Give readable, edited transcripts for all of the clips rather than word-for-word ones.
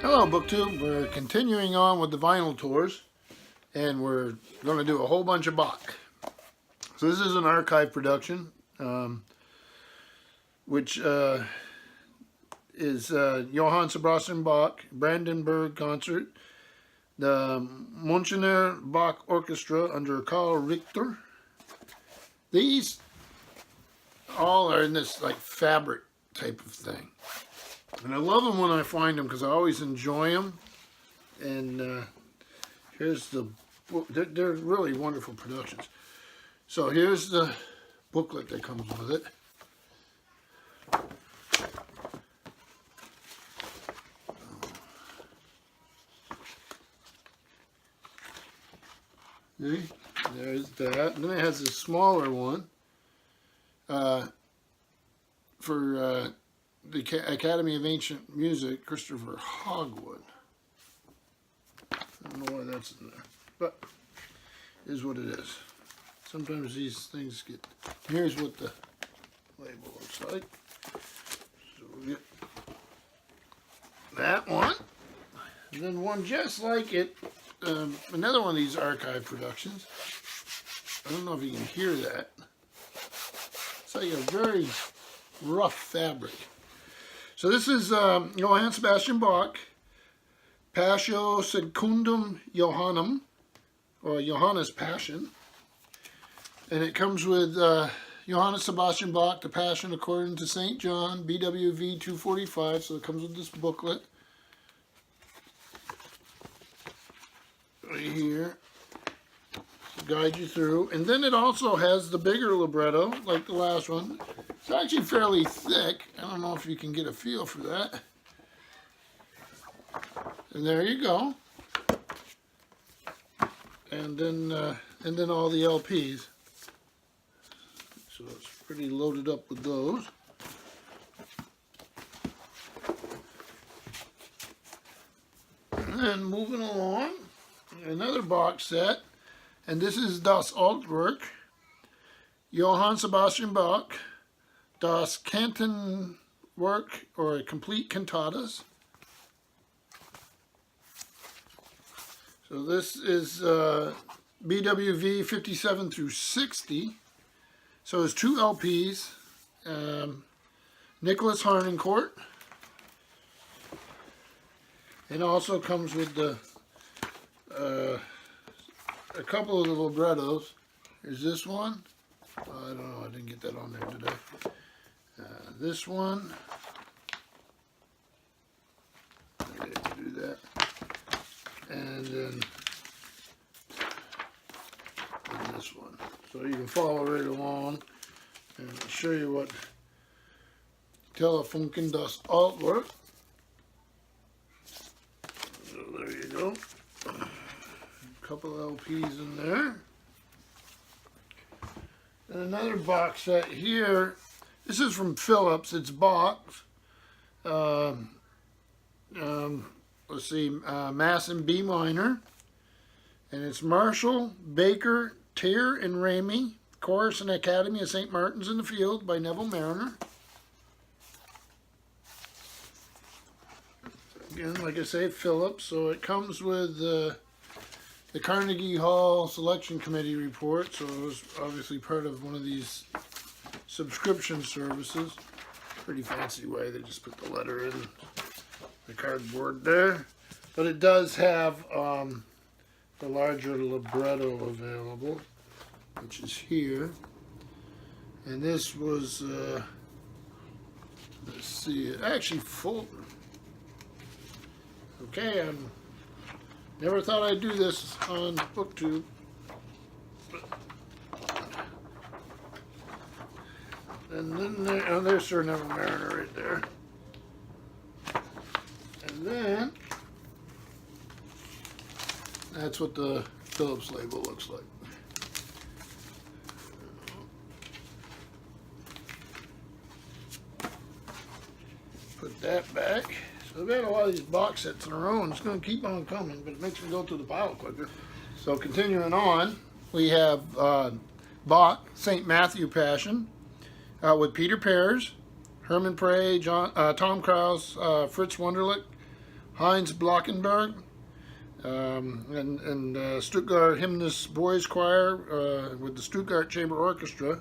Hello, BookTube. We're continuing on with the vinyl tours, and we're going to do a whole bunch of Bach. So this is an archive production, which is Johann Sebastian Bach, Brandenburg Concert, the Münchener Bach Orchestra under Karl Richter. These all are in this like fabric type of thing. And I love them when I find them because I always enjoy them. And here's the book. They're really wonderful productions. So here's the booklet that comes with it. See? There's that. And then it has a smaller one for the Academy of Ancient Music, Christopher Hogwood. I don't know why that's in there, but it is what it is. Sometimes these things get... Here's what the label looks like. So we'll get that one. And then one just like it, another one of these archive productions. I don't know if you can hear that. It's like a very rough fabric. So this is Johann Sebastian Bach, Passio Secundum Johannum, or Johannes Passion. And it comes with Johann Sebastian Bach, The Passion According to St. John, BWV 245. So it comes with this booklet right here to guide you through. And then it also has the bigger libretto, like the last one. It's actually fairly thick. I don't know if you can get a feel for that. And there you go. And then all the LPs. So it's pretty loaded up with those. And then moving along, another box set. And this is Das Altwerk, Johann Sebastian Bach, Das Cantenwerk, or Complete Cantatas. So this is BWV 57 through 60. So it's 2 LPs. Nicholas Harnoncourt. It also comes with the a couple of the librettos. Here's this one. I don't know, I didn't get that on there today. This one. I didn't do that. And then this one. So you can follow right along. And I'll show you what Telefunken das Altwerk. So there you go. A couple LPs in there. And another box set here. This is from Philips. It's Bach. Let's see, Mass in B minor. And it's Marshall, Baker, Tear, and Ramey. Chorus and Academy of St. Martin's in the Field by Neville Mariner. Again, like I say, Philips. So it comes with the Carnegie Hall Selection Committee report. So it was obviously part of one of these subscription services. Pretty fancy way. They just put the letter in the cardboard there. But it does have the larger libretto available, which is here. And this was, let's see, actually full. Okay, I never thought I'd do this on BookTube. And then there's Sir Neville Mariner right there. And then that's what the Philips label looks like. Put that back. So I've got a lot of these box sets in a row, and it's going to keep on coming, but it makes me go through the pile quicker. So continuing on, we have Bach, St. Matthew Passion, with Peter Pears, Herman Prey, Tom Krause, Fritz Wunderlich, Heinz Blockenberg, and Stuttgart Hymnist Boys Choir with the Stuttgart Chamber Orchestra,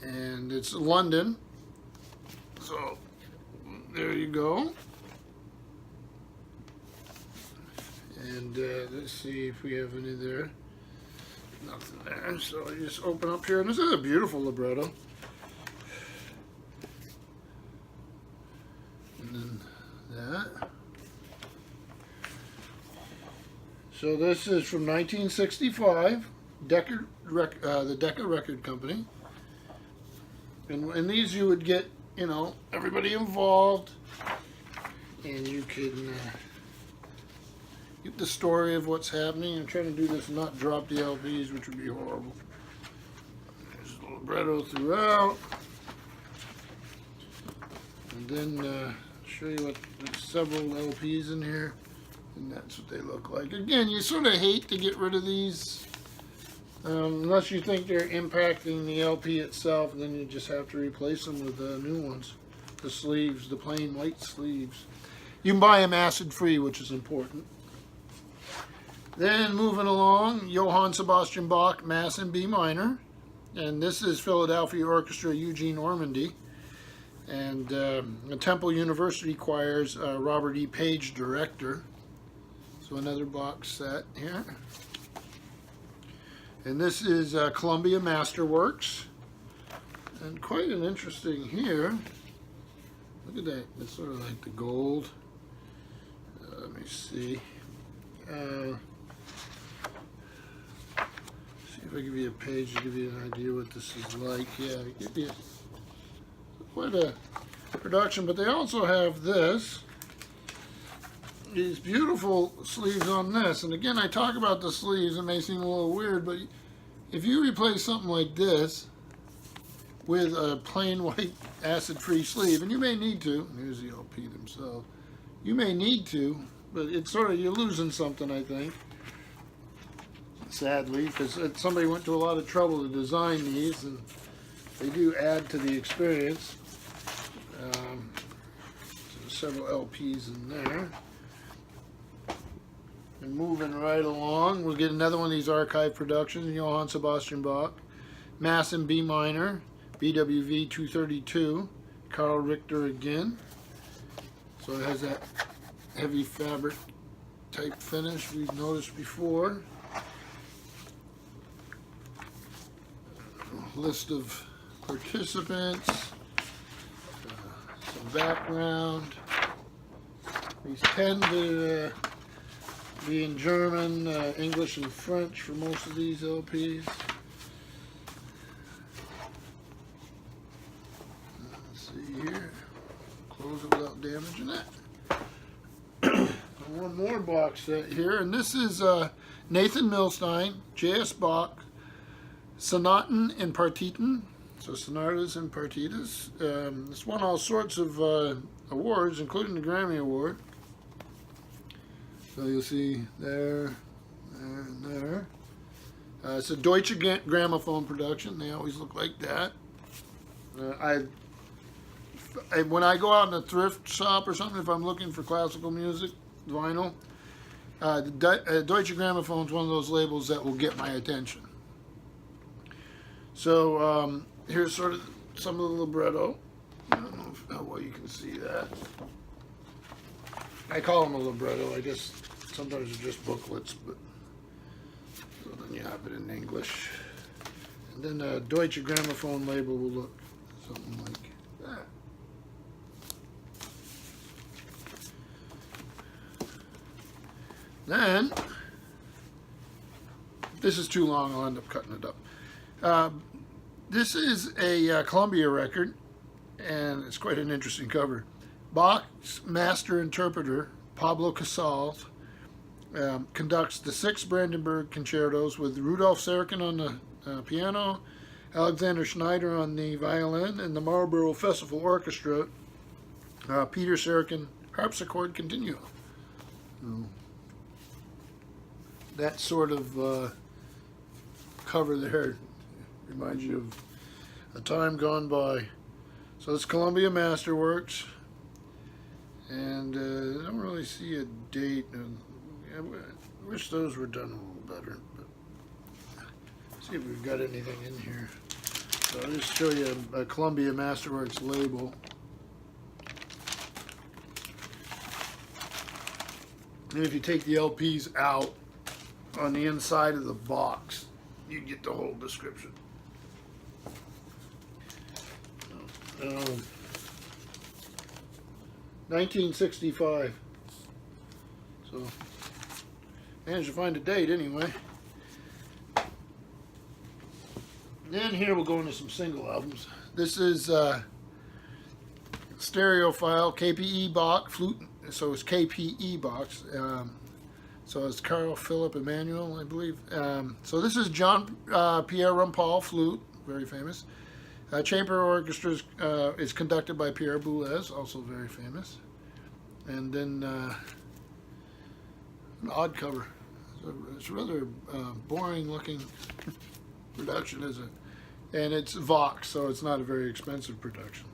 and it's London. So there you go. And let's see if we have any there. Nothing there. So I just open up here, and this is a beautiful libretto. And then that. So this is from 1965, the Decca Record Company. And in these you would get, you know, everybody involved, and you can get the story of what's happening. I'm trying to do this and not drop the LPs, which would be horrible. There's a libretto throughout. And then show you what, there's several LPs in here. And that's what they look like. Again, you sort of hate to get rid of these unless you think they're impacting the LP itself, and then you just have to replace them with new ones. The sleeves, the plain white sleeves. You can buy them acid-free, which is important. Then moving along, Johann Sebastian Bach, Mass in B minor. And this is Philadelphia Orchestra, Eugene Ormandy. And the Temple University Choir's Robert E. Page, director. So another box set here. And this is Columbia Masterworks. And quite an interesting here. Look at that. It's sort of like the gold. Let me see. See if I give you a page to give you an idea what this is like. Yeah, give you quite a production. But they also have this. These beautiful sleeves on this. And again, I talk about the sleeves. It may seem a little weird, but if you replace something like this with a plain white acid-free sleeve, and you may need to, here's the LP themselves, you may need to, but it's sort of, you're losing something, I think, sadly, because somebody went to a lot of trouble to design these, and they do add to the experience. So several LPs in there. And moving right along, we'll get another one of these archive productions, Johann Sebastian Bach, Mass in B minor, BWV 232, Carl Richter again. So it has that heavy fabric type finish we've noticed before. List of participants, some background. These tend to be in German, English, and French for most of these LPs. Let's see here. Close it without damaging it. One more box set here, and this is Nathan Milstein, J.S. Bach, Sonaten and Partiten. So sonatas and partitas. It's won all sorts of awards, including the Grammy Award. So you'll see there, and there. It's a Deutsche Grammophon production. They always look like that. When I go out in a thrift shop or something, if I'm looking for classical music, vinyl, Deutsche Grammophon is one of those labels that will get my attention. So here's sort of some of the libretto. I don't know how well you can see that. I call them a libretto. I guess sometimes they're just booklets, but so then you have it in English. And then the Deutsche Grammophon label will look something like that. Then, if this is too long, I'll end up cutting it up. This is a Columbia record, and it's quite an interesting cover. Bach's master interpreter, Pablo Casals, conducts the 6 Brandenburg concertos with Rudolf Serkin on the piano, Alexander Schneider on the violin, and the Marlborough Festival Orchestra, Peter Serkin harpsichord continuo. That sort of cover there reminds you of a time gone by. So it's Columbia Masterworks. And I don't really see a date. I wish those were done a little better. But see if we've got anything in here. So I'll just show you a Columbia Masterworks label. And if you take the LPs out, on the inside of the box, you get the whole description. 1965. So, managed to find a date anyway. Then here we'll go into some single albums. This is Stereophile KPE box flute. So it's KPE box. So it's Carl Philip Emanuel, I believe. So this is John Pierre Rumpal flute, very famous. Chamber orchestra is conducted by Pierre Boulez, also very famous. And then an odd cover. It's a rather boring looking production, isn't it? And it's Vox, so it's not a very expensive production.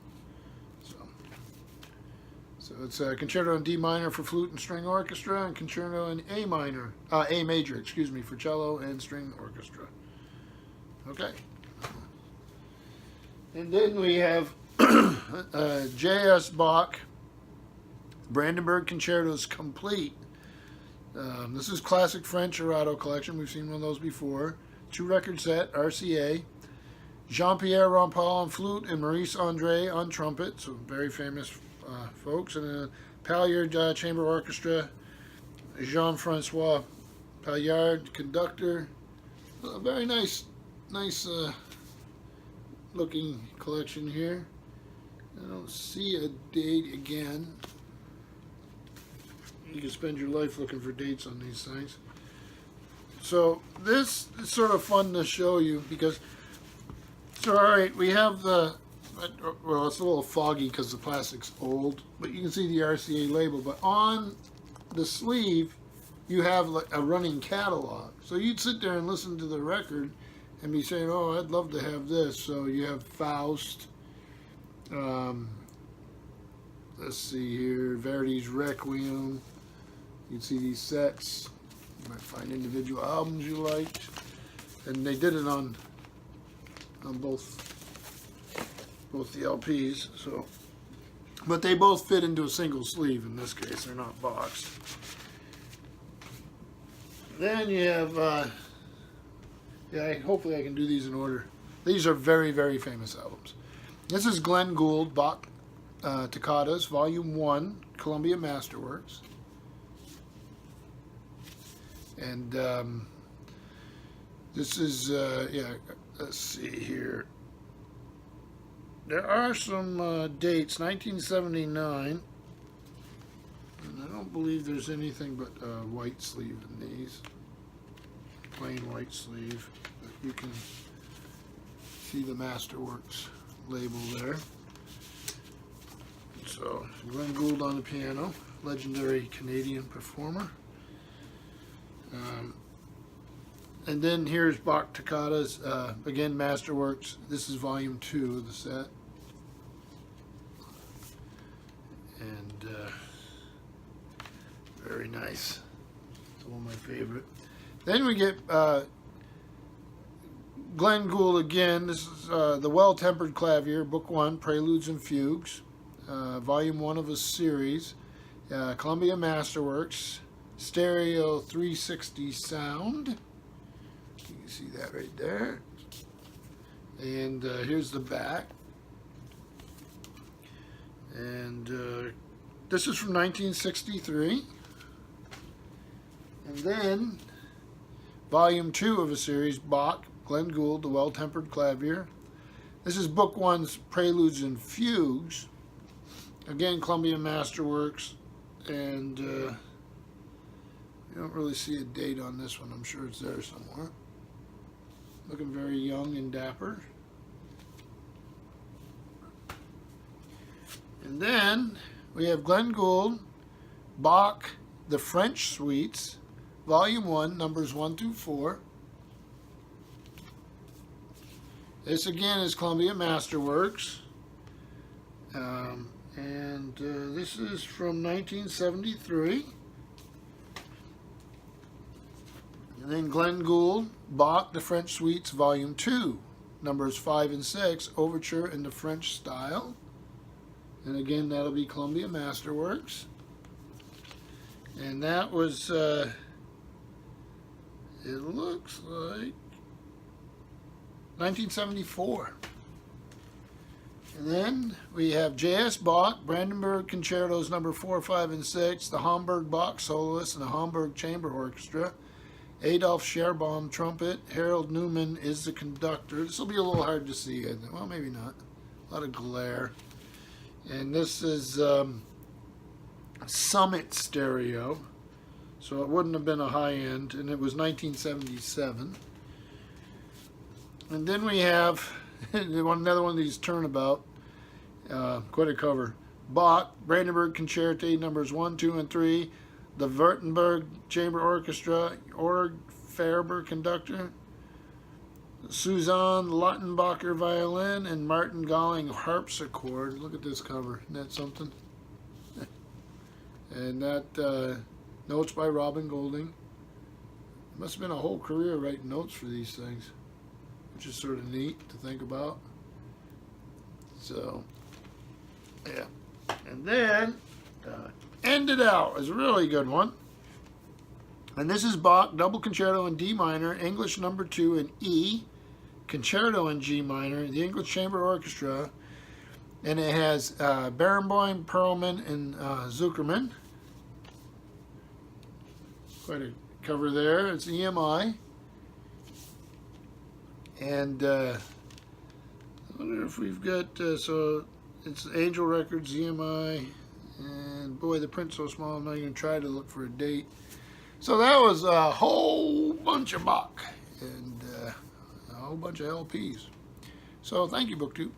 So it's a concerto in D minor for flute and string orchestra, and concerto in A major, excuse me, for cello and string orchestra. Okay. And then we have J.S. Bach, Brandenburg Concertos Complete. This is classic French Orato collection. We've seen one of those before. 2-record set, RCA. Jean-Pierre Rumpal on flute and Maurice Andre on trumpet. So very famous folks. And a Paillard Chamber Orchestra. Jean-Francois Paillard, conductor. A very nice looking collection here. I don't see a date again. You can spend your life looking for dates on these things. So this is sort of fun to show you because, so all right, we have the, well, it's a little foggy because the plastic's old, but you can see the RCA label. But on the sleeve, you have like a running catalog. So you'd sit there and listen to the record and be saying, oh, I'd love to have this. So you have Faust, let's see here, Verdi's Requiem. You'd see these sets. You might find individual albums you liked. And they did it on both the LPs. So, but they both fit into a single sleeve in this case. They're not boxed. Then you have, hopefully I can do these in order. These are very, very famous albums. This is Glenn Gould, Bach Toccatas, Volume 1, Columbia Masterworks. And this is, let's see here. There are some dates, 1979. And I don't believe there's anything but white sleeve in these. Plain white sleeve. But you can see the Masterworks label there. So, Glenn Gould on the piano, legendary Canadian performer. And then here's Bach Toccatas, again Masterworks. This is volume 2 of the set. And very nice. It's one of my favorite. Then we get Glenn Gould again. This is the Well-Tempered Clavier, Book 1, Preludes and Fugues, volume 1 of a series. Columbia Masterworks, stereo 360 sound. You can see that right there. And here's the back. And this is from 1963. And then volume 2 of a series, Bach, Glenn Gould, the Well-Tempered Clavier. This is Book 1's Preludes and Fugues. Again, Columbia Masterworks. And you don't really see a date on this one. I'm sure it's there somewhere. Looking very young and dapper. And then we have Glenn Gould, Bach, the French Suites, Volume 1, numbers 1 through 4. This again is Columbia Masterworks. And this is from 1973. And then Glenn Gould, Bach, The French Suites, Volume 2, numbers 5 and 6, Overture in the French Style. And again, that'll be Columbia Masterworks. And that was, it looks like 1974. And then we have J.S. Bach, Brandenburg Concertos number 4, 5, and 6, the Hamburg Bach Soloist and the Hamburg Chamber Orchestra. Adolf Scherbaum, trumpet. Harold Newman is the conductor. This will be a little hard to see. Well, maybe not. A lot of glare. And this is Summit stereo. So it wouldn't have been a high end. And it was 1977. And then we have another one of these turnabout. Quite a cover. Bach, Brandenburg Concerti numbers 1, 2, and 3. The Württemberg Chamber Orchestra, Org Ferber conductor, Suzanne Lautenbacher violin, and Martin Galling harpsichord. Look at this cover. Isn't that something? And that notes by Robin Golding. Must have been a whole career writing notes for these things, which is sort of neat to think about. So, yeah. And then End It Out is a really good one. And this is Bach, Double Concerto in D minor, English number 2 in E, Concerto in G minor, the English Chamber Orchestra. And it has Barenboim, Perlman, and Zuckerman. Quite a cover there. It's EMI. And I wonder if we've got, so it's Angel Records, EMI. And boy, the print's so small, I'm not even trying to look for a date. So that was a whole bunch of Bach and a whole bunch of LPs. So thank you, BookTube.